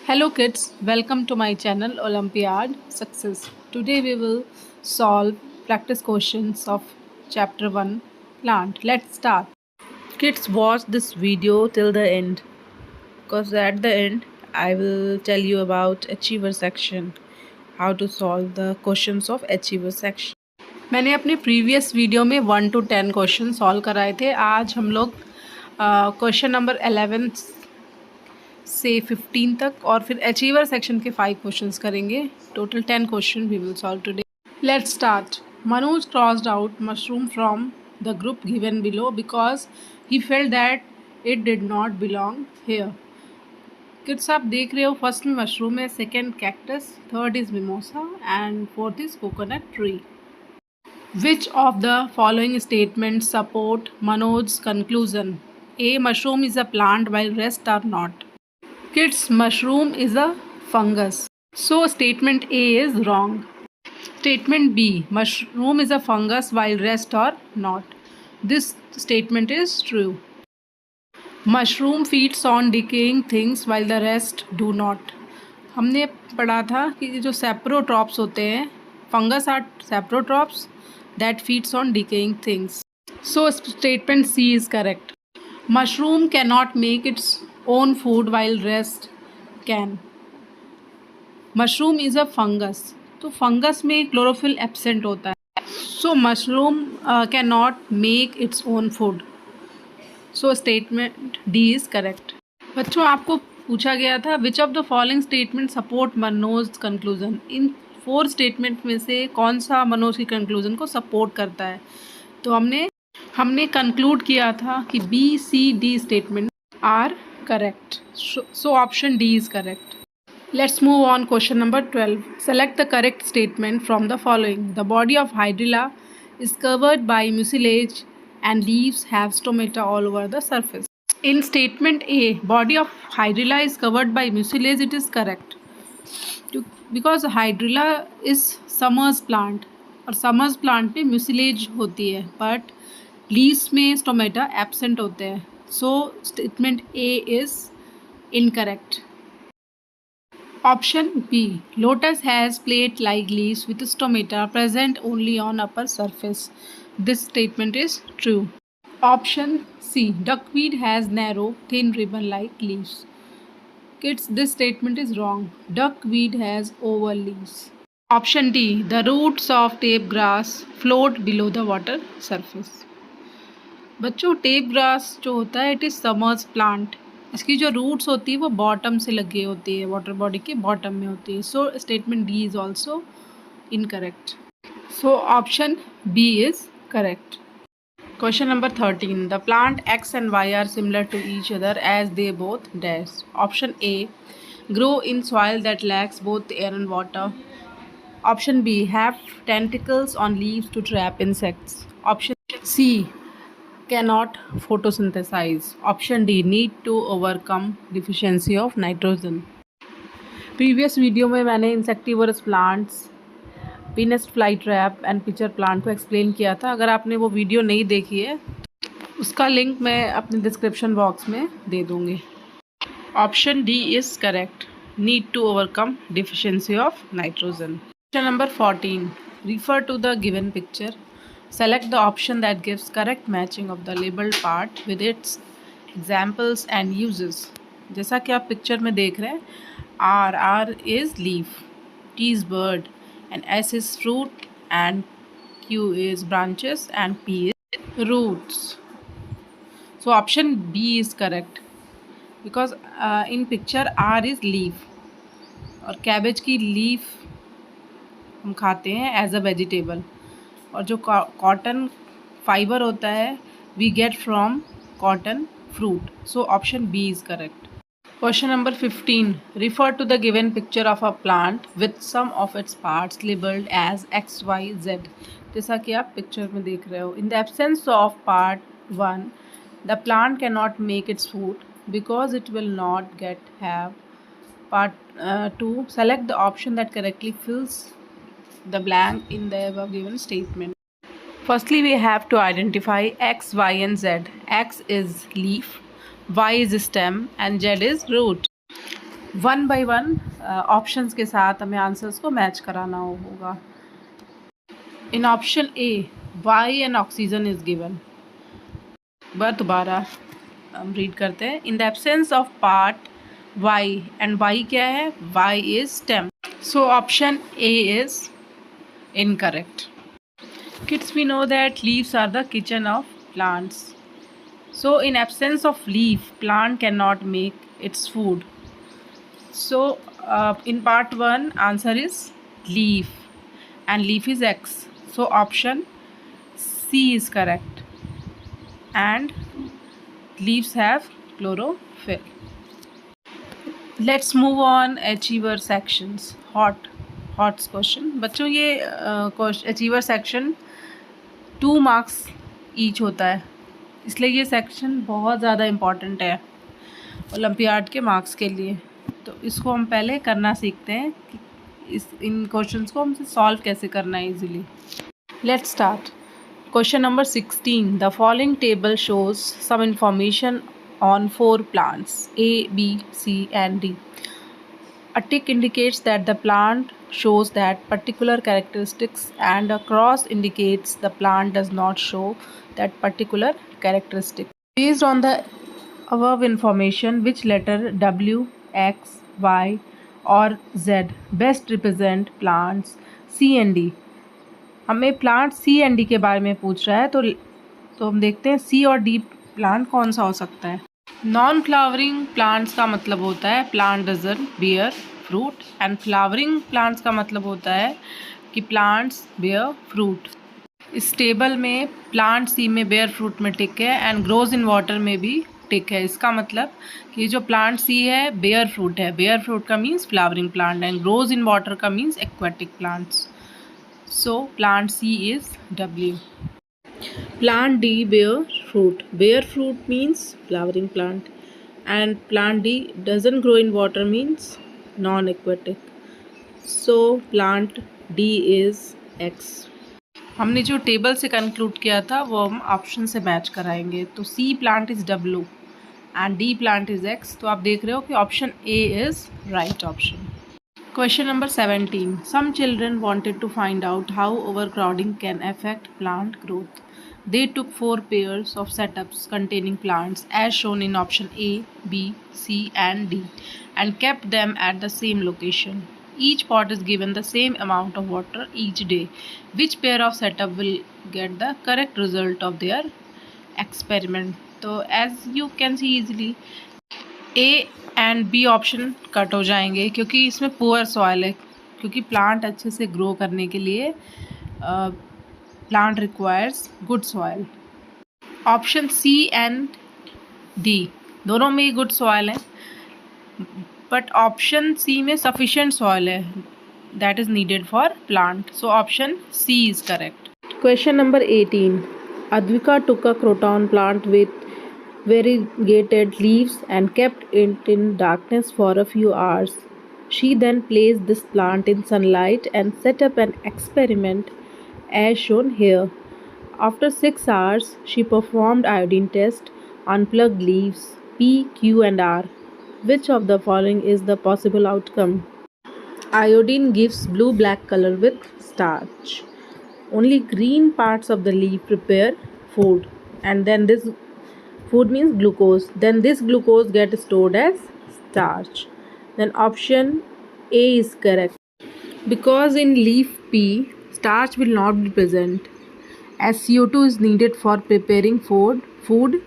Hello kids, welcome to my channel Olympiad Success. Today we will solve practice questions of chapter 1 plant. Let's start. Kids, watch this video till the end because at the end I will tell you about achiever section, how to solve the questions of achiever section. मैंने अपने previous video में 1 to 10 question solve कराए थे. आज हम लोग question number 11 से 15 तक और फिर अचीवर सेक्शन के 5 क्वेश्चंस करेंगे. Total 10 question we will solve today. Let's start. Manoj crossed out mushroom from the group given below because he felt that it did not belong here. Kids, आप देख रहे हो फर्स्ट में मशरूम है, second cactus, third is mimosa and fourth is coconut tree. Which of the following statements support Manoj's conclusion? A. Mushroom is a plant while rest are not. Kids, mushroom is a fungus. So statement A is wrong. Statement B. Mushroom is a fungus while rest are not. This statement is true. Mushroom feeds on decaying things while the rest do not. हमने पढ़ा था कि जो saprotrophs होते हैं, fungus are saprotrophs that feeds on decaying things. So statement C is correct. Mushroom cannot make its own food while rest can. Mushroom is a fungus. तो fungus में chlorophyll absent होता है. So mushroom cannot make its own food. So statement D is correct. बच्चों, आपको पूछा गया था which of the following statement support Manoj's conclusion. In 4 statement में से कौन सा मनोज की कंक्लूजन को सपोर्ट करता है. तो हमने कंक्लूड किया था कि B C D statement are correct. So option D is correct. Let's move on. Question number 12. Select the correct statement from the following. The body of hydrilla is covered by mucilage and leaves have stomata all over the surface. In statement A, body of hydrilla is covered by mucilage, it is correct because hydrilla is submerged plant और submerged plant में mucilage होती है but leaves में stomata absent होते हैं. So statement A is incorrect. Option B, lotus has plate like leaves with stomata present only on upper surface. This statement is true. Option C, duckweed has narrow thin ribbon like leaves. Kids, this statement is wrong. Duckweed has oval leaves. Option D, the roots of tape grass float below the water surface. बच्चों, tape grass जो होता है it is summers plant. इसकी जो roots होती है वो bottom से लगी होती है, वाटर बॉडी के बॉटम में होती है. So statement D is also incorrect. So option B is correct. Question number 13. The plant X and Y are similar to each other as they both dash. Option A, grow in soil that lacks both air and water. Option B, have tentacles on leaves to trap insects. Option C, cannot photosynthesize. Option D, need to overcome deficiency of nitrogen. Previous video में मैंने insectivorous plants, पीनस fly trap and pitcher plant को explain किया था. अगर आपने वो video नहीं देखी है उसका लिंक मैं अपने डिस्क्रिप्शन बॉक्स में दे दूँगी. Option D is correct. Need to overcome deficiency of nitrogen. Question number 14. Refer to the given picture. Select the option that gives correct matching of the labelled part with its examples and uses. जैसा कि आप picture में देख रहे हैं, R is leaf, T is bird, and S is fruit and Q is branches and P is roots. So option B is correct because in picture R is leaf और cabbage की leaf हम खाते हैं as a vegetable और जो cotton fibre होता है we get from cotton fruit. So option B is correct. Question number 15. Refer to the given picture of a plant with some of its parts labeled as X, Y, Z. जैसा कि आप picture में देख रहे हो. In the absence of part 1, the plant cannot make its food because it will not have part 2. Select the option that correctly fills the blank in the above given statement. Firstly, we have to identify X, Y, and Z. X is leaf, Y is stem and Z is root. One by one options के साथ हमें answers को match कराना होगा. In option A Y and oxygen is given. दोबारा हम read करते हैं. In the absence of part Y, and Y क्या है? Y is stem. So option A is incorrect. Kids, we know that leaves are the kitchen of plants. So in absence of leaf, plant cannot make its food. So in part 1 answer is leaf, and leaf is X. So option C is correct, and leaves have chlorophyll. Let's move on achiever sections. Hot question. बच्चों ये achiever section 2 marks each होता है, इसलिए ये section बहुत ज़्यादा important है olympiad के मार्क्स के लिए. तो इसको हम पहले करना सीखते हैं कि इन क्वेश्चंस को हमसे सॉल्व कैसे करना है easily. Let's start. Question number 16. The following table shows some information on 4 plants A, B, C and D. A tick indicates that the plant shows that particular characteristics, and a cross indicates the plant does not show that particular characteristic. Based on the above information, which letter W, X, Y or Z best represent plants C and D? हमें plant C and D के बारे में पूछ रहा है, तो हम देखते हैं C और D प्लांट कौन सा हो सकता है. नॉन फ्लावरिंग प्लांट्स का मतलब होता है plant doesn't bear fruit, and flowering plants का मतलब होता है कि प्लांट्स बियर फ्रूट. इस टेबल में प्लांट सी में बियर फ्रूट में टिक है, एंड ग्रोज इन वाटर में भी टिक है. इसका मतलब कि जो प्लांट सी है बियर फ्रूट है. बियर फ्रूट का means flowering plant, and grows in water का means aquatic plants. So plant C is W. Plant D bear fruit. Bear fruit means flowering plant, and plant D doesn't grow in water means non-aquatic. So plant D is X. हमने जो table से conclude किया था वो हम option से match कराएंगे. तो C plant is W and D plant is X. तो आप देख रहे हो कि option A is right option. Question number 17. Some children wanted to find out how overcrowding can affect plant growth. They took 4 pairs of setups containing plants as shown in option A, B, C and D, and kept them at the same location. Each pot is given the same amount of water each day. Which pair of setup will get the correct result of their experiment? So as you can see easily, A and B option cut हो जाएंगे क्योंकि इसमें poor soil है, क्योंकि plant अच्छे से grow करने के लिए plant requires good soil. Option C and D दोनों में ही गुड सॉइल है, बट ऑप्शन सी में सफिशिएंट सॉइल है that is needed for plant. So option C is correct. Question number 18. Advika took a croton plant with variegated leaves and kept it in darkness for a few hours. She then placed this plant in sunlight and set up an experiment as shown here. After 6 hours, she performed iodine test on plugged leaves P, Q and R. Which of the following is the possible outcome? Iodine gives blue-black color with starch. Only green parts of the leaf prepare food, and then this food means glucose. Then this glucose gets stored as starch. Then option A is correct. Because in leaf P, starch will not be present as CO2 is needed for preparing food.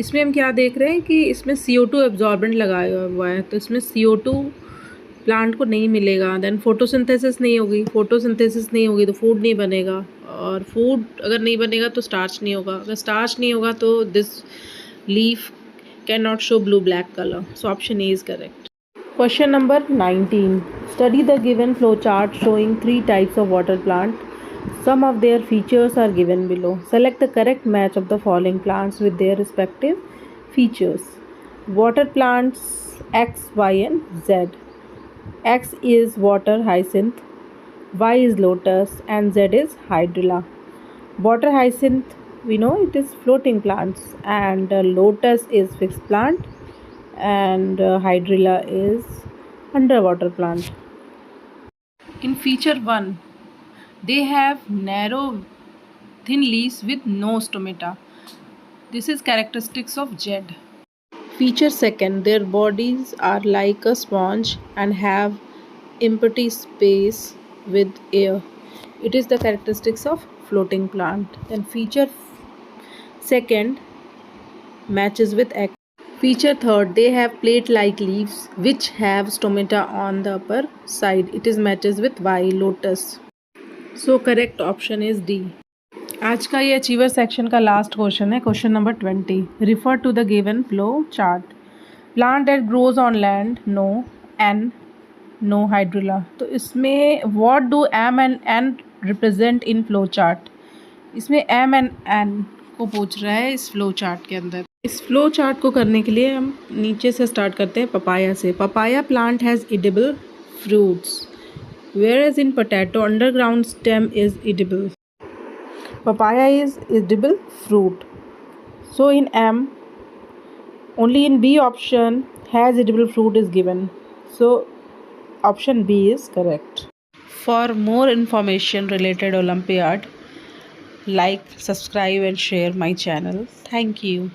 इसमें हम क्या देख रहे हैं कि इसमें CO2 absorbent लगाया हुआ है, तो इसमें CO2 प्लांट को नहीं मिलेगा. देन फोटोसिंथेसिस नहीं होगी. फोटोसिंथेसिस नहीं होगी तो फूड नहीं बनेगा, और फूड अगर नहीं बनेगा तो स्टार्च नहीं होगा. अगर स्टार्च नहीं होगा तो this leaf cannot show blue black color. So option A is correct. Question number 19. Study the given flow chart showing 3 types of water plant. Some of their features are given below. Select the correct match of the following plants with their respective features. Water plants X, Y and Z. X is water hyacinth, Y is lotus and Z is hydrilla. Water hyacinth, we know it is floating plants, and lotus is fixed plant, and hydrilla is underwater plant. In feature 1, they have narrow, thin leaves with no stomata. This is characteristics of jade. Feature 2, their bodies are like a sponge and have empty space with air. It is the characteristics of floating plant. Then feature 2 matches with X. Feature 3, they have plate-like leaves which have stomata on the upper side. It is matches with Y, lotus. So correct option is D. आज का ये achiever section का last question है, question number 20. Refer to the given flow chart. Plant that grows on land, no. N, no hydrilla. तो इसमें what do M and N represent in flow chart. इसमें M and N को पूछ रहा है इस flow chart के अंदर. इस फ्लो चार्ट को करने के लिए हम नीचे से स्टार्ट करते हैं पपाया से. Papaya plant has edible fruits, whereas in potato underground stem is edible. Papaya is edible fruit. So in M, only in B option has edible fruit is given. So option B is correct. For more information related Olympiad, like, subscribe and share my channel. Thank you.